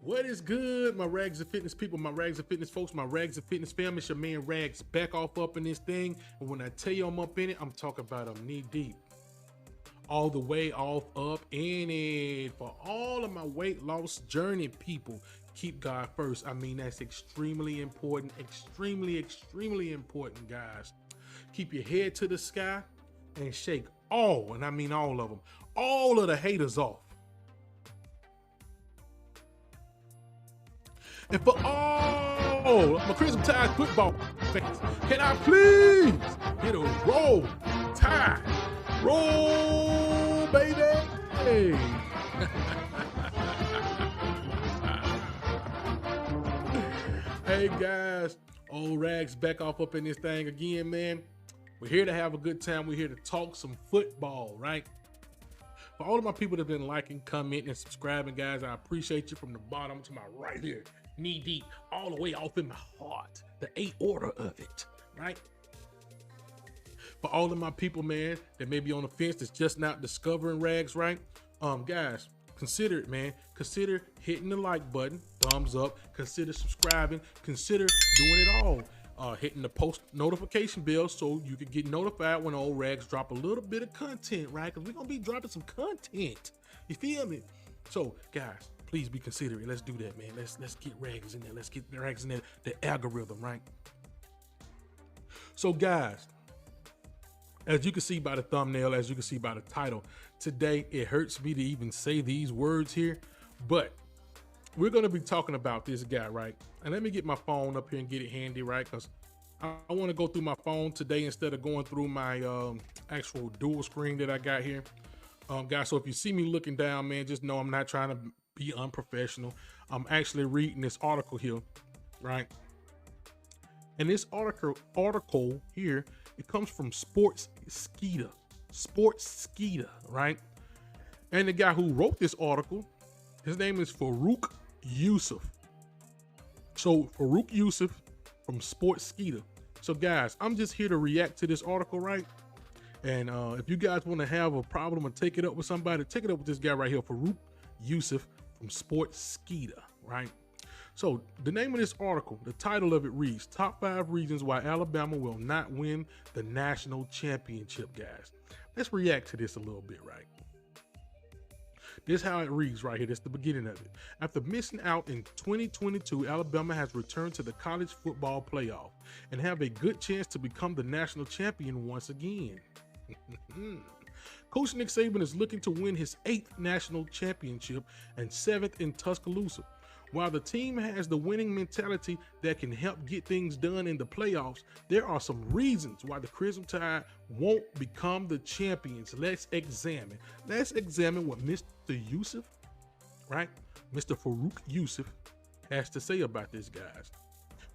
What is good, my Rags of Fitness people, my Rags of Fitness folks, my Rags of Fitness family? It's your man Rags back off up in this thing. And when I tell you I'm up in it, I'm talking about I'm knee deep. All the way off up in it. For all of my weight loss journey people, keep God first. I mean, that's extremely important, extremely important, guys. Keep your head to the sky and shake all, and I mean all of them, all of the haters off. And for all my Crimson Tide football fans, can I please hit a roll, tide, roll, baby? Hey guys, old Rags back off up in this thing again, man. We're here to have a good time. We're here to talk some football, right? For all of my people that have been liking, commenting, and subscribing, guys, I appreciate you from the bottom to my right here, knee deep, all the way off in my heart, the aorta of it, right? For all of my people, man, that may be on the fence, that's just not discovering Rags, right? Guys, consider it, man. Consider hitting the like button, thumbs up. Consider subscribing. Consider doing it all. Hitting the post notification bell so you can get notified when old Rags drop a little bit of content, right? Because we're gonna be dropping some content. You feel me? So, guys, please be considerate. Let's do that, man. Let's get Rags in there. Let's get Rags in there. The algorithm, right? So, guys, as you can see by the thumbnail, as you can see by the title, today it hurts me to even say these words here, but we're going to be talking about this guy, right? And let me get my phone up here and get it handy, right? Because I want to go through my phone today instead of going through my actual dual screen that I got here. Guys, so if you see me looking down, man, just know I'm not trying to be unprofessional. I'm actually reading this article here, right? And this article here, it comes from Sports Skeeter, right? And the guy who wrote this article, his name is Farouk Yusuf. So Farouk Yusuf from Sports Skeeter. So guys, I'm just here to react to this article, right? And if you guys want to have a problem or take it up with somebody, take it up with this guy right here, Farouk Yusuf from Sports Skeeter, right? So the name of this article, the title of it reads, Top 5 Reasons Why Alabama Will Not Win the National Championship, guys. Let's react to this a little bit, right? This is how it reads right here. That's the beginning of it. After missing out in 2022, Alabama has returned to the college football playoff and have a good chance to become the national champion once again. Coach Nick Saban is looking to win his 8th national championship and 7th in Tuscaloosa. While the team has the winning mentality that can help get things done in the playoffs, there are some reasons why the Crimson Tide won't become the champions. Let's examine what Mr. Yusuf, right? Mr. Farouk Yusuf has to say about this, guys.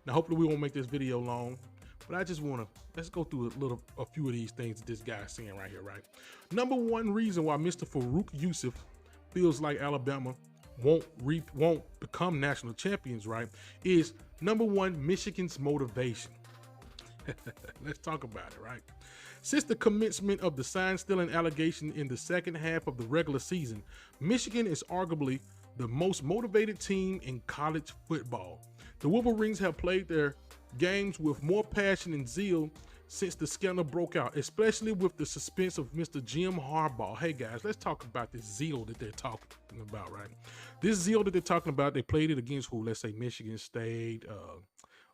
Now, hopefully we won't make this video long, but I just want to, let's go through a few of these things that this guy's saying right here, right? Number one reason why Mr. Farouk Yusuf feels like Alabama won't become national champions, right, is number one, Michigan's motivation. Let's talk about it, right? Since the commencement of the sign-stealing allegation in the second half of the regular season, Michigan is arguably the most motivated team in college football. The Wolverines have played their games with more passion and zeal since the scandal broke out, especially with the suspense of Mr. Jim Harbaugh. Hey guys, let's talk about this zeal that they're talking about, right? This zeal that they're talking about, they played it against who? Let's say Michigan State,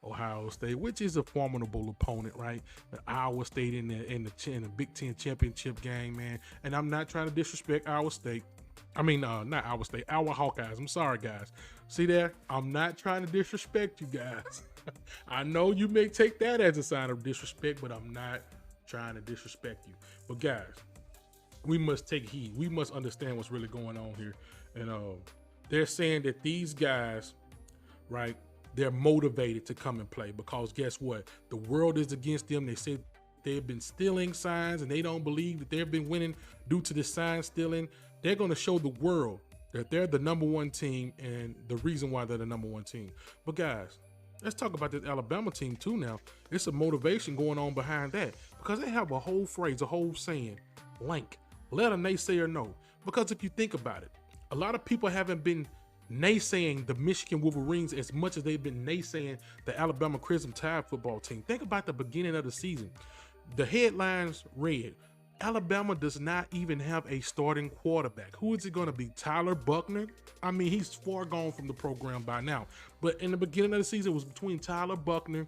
Ohio State, which is a formidable opponent, right? Iowa State in the Big Ten championship game, man. And I'm not trying to disrespect Iowa State. I mean, not Iowa State, our Hawkeyes. I'm sorry, guys. See there? I'm not trying to disrespect you guys. I know you may take that as a sign of disrespect, but I'm not trying to disrespect you. But guys, we must take heed. We must understand what's really going on here. And they're saying that these guys, right, they're motivated to come and play because guess what? The world is against them. They say they've been stealing signs and they don't believe that they've been winning due to this sign stealing. They're going to show the world that they're the number one team and the reason why they're the number one team. But guys, let's talk about this Alabama team too now. It's a motivation going on behind that because they have a whole phrase, a whole saying, let a naysayer know. Because if you think about it, a lot of people haven't been naysaying the Michigan Wolverines as much as they've been naysaying the Alabama Crimson Tide football team. Think about the beginning of the season. The headlines read, Alabama does not even have a starting quarterback. Who is it going to be? Tyler Buckner? I mean, he's far gone from the program by now. But in the beginning of the season, it was between Tyler Buckner,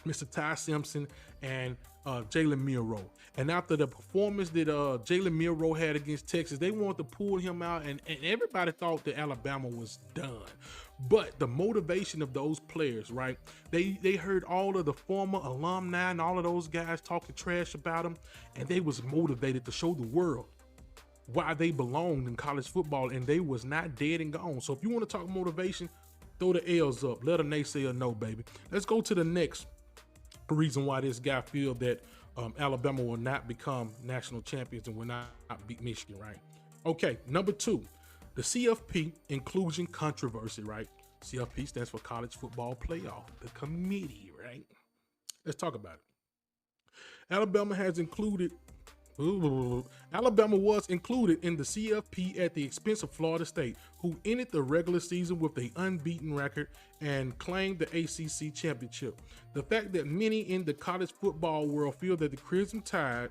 Mr. Ty Simpson, and Jalen Milroe. And after the performance that Jalen Milroe had against Texas, they wanted to pull him out, and everybody thought that Alabama was done. But the motivation of those players, right? They heard all of the former alumni and all of those guys talking trash about them, and they was motivated to show the world why they belonged in college football, and they was not dead and gone. So if you want to talk motivation, throw the L's up. Let a naysayer know, baby. Let's go to the next reason why this guy feel that Alabama will not become national champions and will not beat Michigan, right? Okay, number 2, the CFP inclusion controversy, right? CFP stands for College Football Playoff, the committee, right? Let's talk about it. Alabama was included in the CFP at the expense of Florida State, who ended the regular season with an unbeaten record and claimed the ACC championship. The fact that many in the college football world feel that the Crimson Tide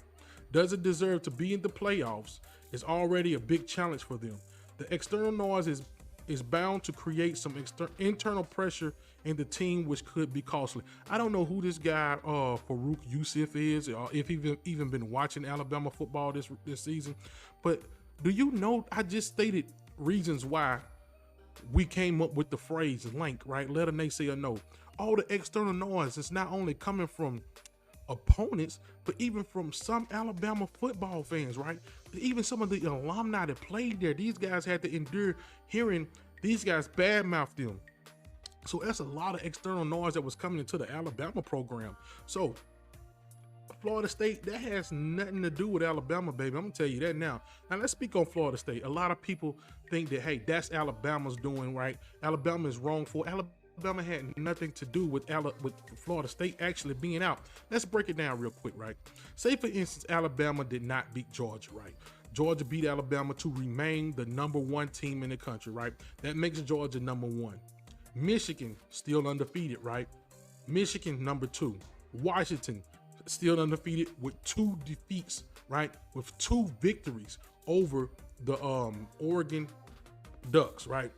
doesn't deserve to be in the playoffs is already a big challenge for them. The external noise is bound to create some internal pressure in the team, which could be costly. I don't know who this guy Farouk Yusuf is, or if he's even been watching Alabama football this season. But do you know, I just stated reasons why we came up with the phrase link, right? Let a naysayer know. All the external noise is not only coming from opponents, but even from some Alabama football fans, right? Even some of the alumni that played there, these guys had to endure hearing these guys badmouth them. So that's a lot of external noise that was coming into the Alabama program. So Florida State, that has nothing to do with Alabama, baby. I'm gonna tell you that now. Now let's speak on Florida State. A lot of people think that, hey, that's Alabama's doing, right? Alabama is wrong for Alabama had nothing to do with Florida State actually being out. Let's break it down real quick, right? Say, for instance, Alabama did not beat Georgia, right? Georgia beat Alabama to remain the #1 team in the country, right? That makes Georgia #1. Michigan, still undefeated, right? Michigan, #2. Washington, still undefeated with 2 defeats, right? With 2 victories over the Oregon Ducks, right?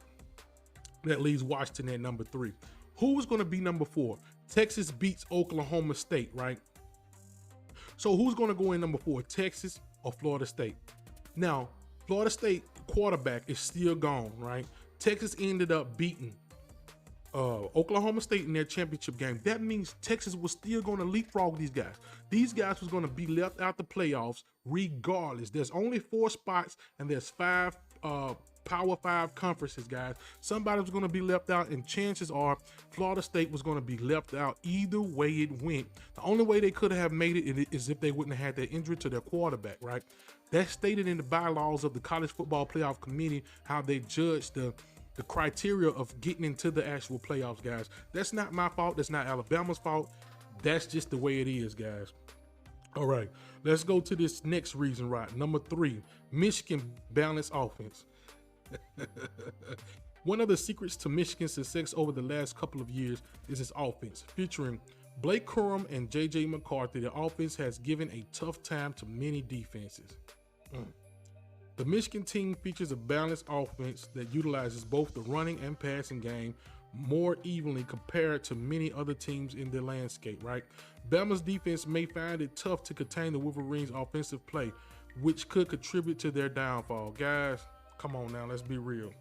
That leaves Washington at #3. Who's going to be #4? Texas beats Oklahoma State, right? So who's going to go in #4, Texas or Florida State? Now, Florida State quarterback is still gone, right? Texas ended up beating Oklahoma State in their championship game. That means Texas was still going to leapfrog these guys. These guys was going to be left out the playoffs regardless. There's only 4 spots and there's 5 Power 5 conferences, guys. Somebody was going to be left out, and chances are Florida State was going to be left out either way it went. The only way they could have made it is if they wouldn't have had that injury to their quarterback, right? That's stated in the bylaws of the College Football Playoff Committee, how they judge the criteria of getting into the actual playoffs, guys. That's not my fault. That's not Alabama's fault. That's just the way it is, guys. All right, let's go to this next reason, right? #3, Michigan balanced offense. One of the secrets to Michigan's success over the last couple of years is its offense. Featuring Blake Corum and J.J. McCarthy, the offense has given a tough time to many defenses. The Michigan team features a balanced offense that utilizes both the running and passing game more evenly compared to many other teams in the landscape, right? Bama's defense may find it tough to contain the Wolverines' offensive play, which could contribute to their downfall. Guys, come on now, let's be real.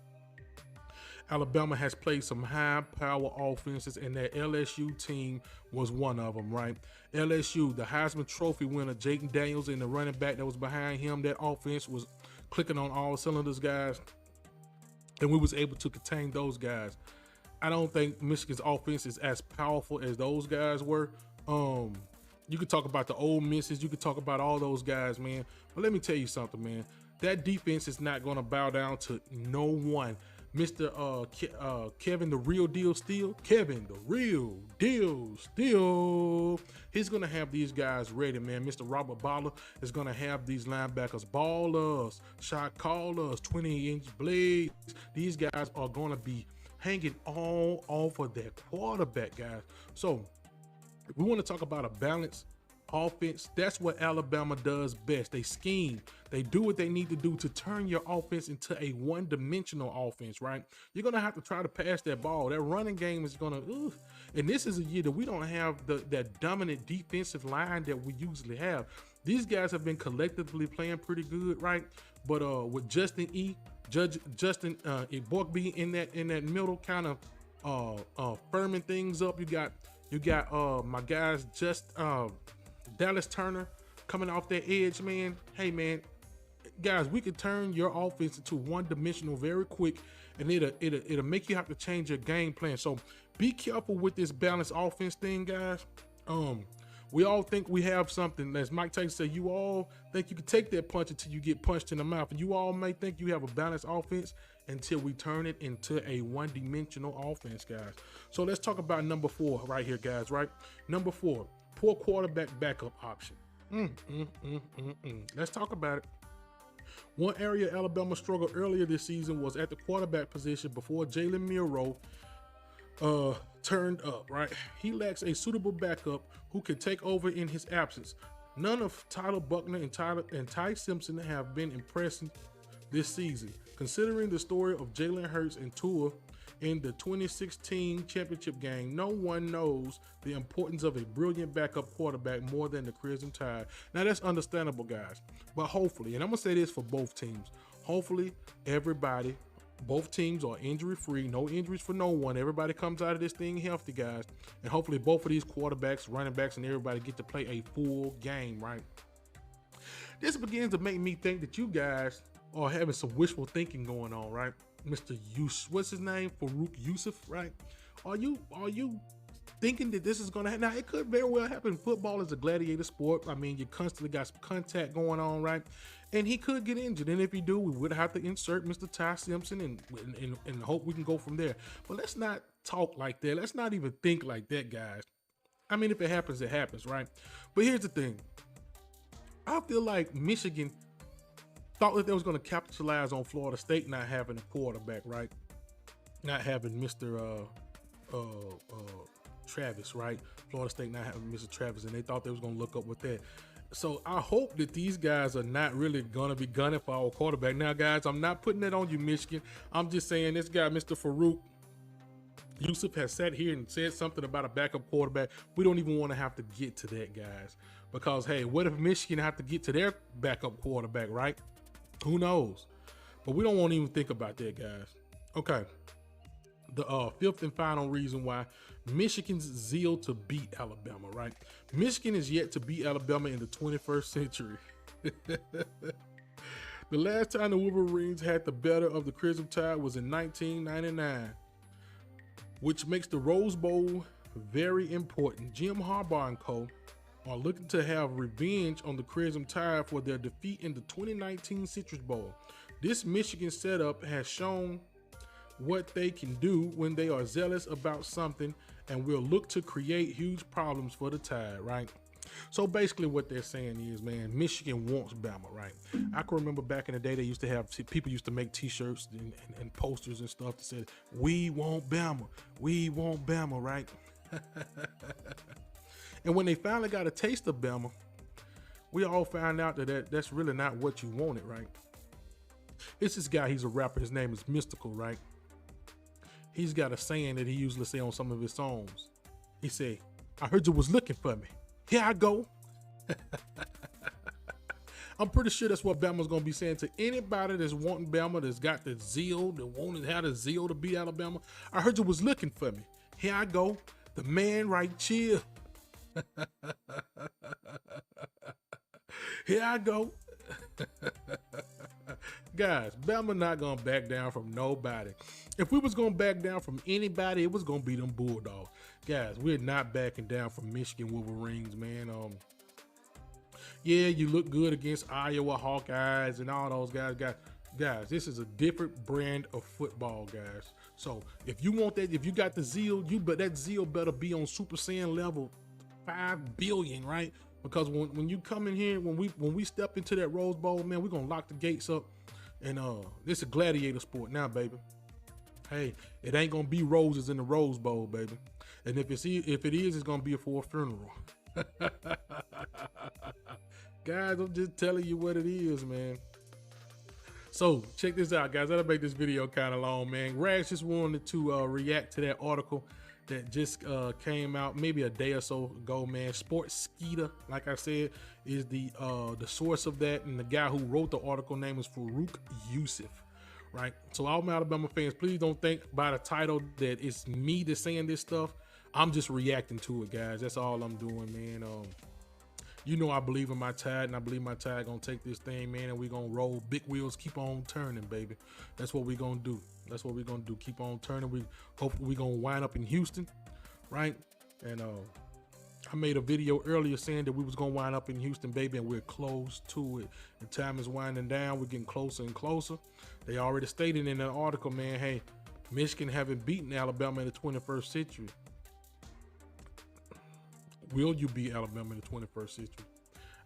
Alabama has played some high-power offenses, and that LSU team was one of them, right? LSU, the Heisman Trophy winner, Jaden Daniels, and the running back that was behind him, that offense was clicking on all cylinders, guys, and we was able to contain those guys. I don't think Michigan's offense is as powerful as those guys were. You could talk about the Ole Misses, you could talk about all those guys, man, but let me tell you something, man. That defense is not going to bow down to no one. Mr. Kevin the Real Deal Steele. Kevin the Real Deal Steele. He's going to have these guys ready, man. Mr. Robert Baller is going to have these linebackers ballers, shot callers, 20-inch blades. These guys are going to be hanging all off of their quarterback, guys. So if we want to talk about a balanced offense, that's what Alabama does best. They scheme. They do what they need to do to turn your offense into a one-dimensional offense, right? You're going to have to try to pass that ball. That running game is going to, and this is a year that we don't have that dominant defensive line that we usually have. These guys have been collectively playing pretty good, right? But with Justin Igboekbe in that middle, kind of firming things up. You got my guys Dallas Turner coming off that edge, man. Hey, man, guys, we could turn your offense into one-dimensional very quick, and it'll make you have to change your game plan. So be careful with this balanced offense thing, guys. We all think we have something. As Mike Tyson said, you all think you can take that punch until you get punched in the mouth. And you all may think you have a balanced offense until we turn it into a one-dimensional offense, guys. So let's talk about number 4 right here, guys, right? Number 4, poor quarterback backup option. Let's talk about it. One area Alabama struggled earlier this season was at the quarterback position before Jalen Milroe turned up, right? He lacks a suitable backup who can take over in his absence. None of Tyler Buckner and Ty Simpson have been impressive this season. Considering the story of Jalen Hurts and Tua in the 2016 championship game, no one knows the importance of a brilliant backup quarterback more than the Crimson Tide. Now, that's understandable, guys. But hopefully, and I'm going to say this for both teams, hopefully both teams are injury-free, no injuries for no one. Everybody comes out of this thing healthy, guys. And hopefully both of these quarterbacks, running backs, and everybody get to play a full game, right? This begins to make me think that you guys are having some wishful thinking going on, right? Mr. what's his name? Farouk Yusuf, right? Are you thinking that this is going to happen? Now, it could very well happen. Football is a gladiator sport. I mean, you constantly got some contact going on, right? And he could get injured. And if he do, we would have to insert Mr. Ty Simpson and hope we can go from there. But let's not talk like that. Let's not even think like that, guys. I mean, if it happens, it happens, right? But here's the thing. I feel like Michigan thought that they was going to capitalize on Florida State not having a quarterback, right? Not having Mr. Travis, right? Florida State not having Mr. Travis, and they thought they was going to look up with that. So I hope that these guys are not really going to be gunning for our quarterback. Now, guys, I'm not putting that on you, Michigan. I'm just saying this guy, Mr. Farouk Yusuf, has sat here and said something about a backup quarterback. We don't even want to have to get to that, guys. Because, hey, what if Michigan have to get to their backup quarterback, right? Who knows? But we don't want to even think about that, guys. Okay. The fifth and final reason why Michigan's zeal to beat Alabama, right? Michigan is yet to beat Alabama in the 21st century. The last time the Wolverines had the better of the Crimson Tide was in 1999, which makes the Rose Bowl very important. Jim Harbaugh and co. are looking to have revenge on the Crimson Tide for their defeat in the 2019 Citrus Bowl. This Michigan setup has shown what they can do when they are zealous about something and will look to create huge problems for the Tide, right? So basically what they're saying is, man, Michigan wants Bama, right? I can remember back in the day, people used to make t-shirts and posters and stuff that said, "We want Bama, we want Bama," right? And when they finally got a taste of Bama, we all found out that's really not what you wanted, right? It's this guy, he's a rapper, his name is Mystical, right? He's got a saying that he usually say on some of his songs. He say, "I heard you was looking for me. Here I go." I'm pretty sure that's what Bama's going to be saying to anybody that's wanting Bama, that's got the zeal, that had the zeal to beat Alabama. "I heard you was looking for me. Here I go. The man right chill. Here I go." Guys, Bama not going to back down from nobody. If we was going to back down from anybody, it was going to be them Bulldogs. Guys, we're not backing down from Michigan Wolverines, man. Yeah, you look good against Iowa Hawkeyes and all those guys. Guys, this is a different brand of football, guys. So if you want that, if you got the zeal, that zeal better be on Super Saiyan level 5 billion, right? Because when you come in here, when we step into that Rose Bowl, man, we're gonna lock the gates up, and this is a gladiator sport now, baby. Hey, it ain't gonna be roses in the Rose Bowl, baby. And if it is, it's gonna be for a funeral. Guys, I'm just telling you what it is, man. So check this out, guys. That'll make this video kind of long, man. Rags just wanted to react to that article that just came out maybe a day or so ago, man. Sports Skeeter, like I said, is the source of that, and the guy who wrote the article name is Farouk Yusuf, right? So all my Alabama fans, please don't think by the title that it's me that's saying this stuff. I'm just reacting to it, guys. That's all I'm doing, man. You know I believe in my tide, and I believe my tide gonna take this thing, man, and we gonna roll. Big wheels keep on turning, baby. That's what we gonna do. That's what we gonna do. Keep on turning. We hopefully we gonna wind up in Houston, right? And I made a video earlier saying that we was gonna wind up in Houston, baby, and we're close to it. The time is winding down. We're getting closer and closer. They already stated in that article, man, hey, Michigan haven't beaten Alabama in the 21st century. Will you beat Alabama in the 21st century?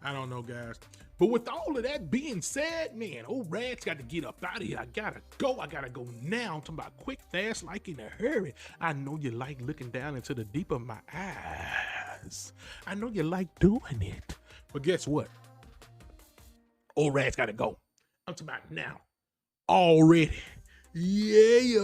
I don't know, guys. But with all of that being said, man, old Rags got to get up out of here. I gotta go. I gotta go now. I'm talking about quick, fast, like in a hurry. I know you like looking down into the deep of my eyes. I know you like doing it. But guess what? Old Rags gotta go. I'm talking about now. Already. Yeah.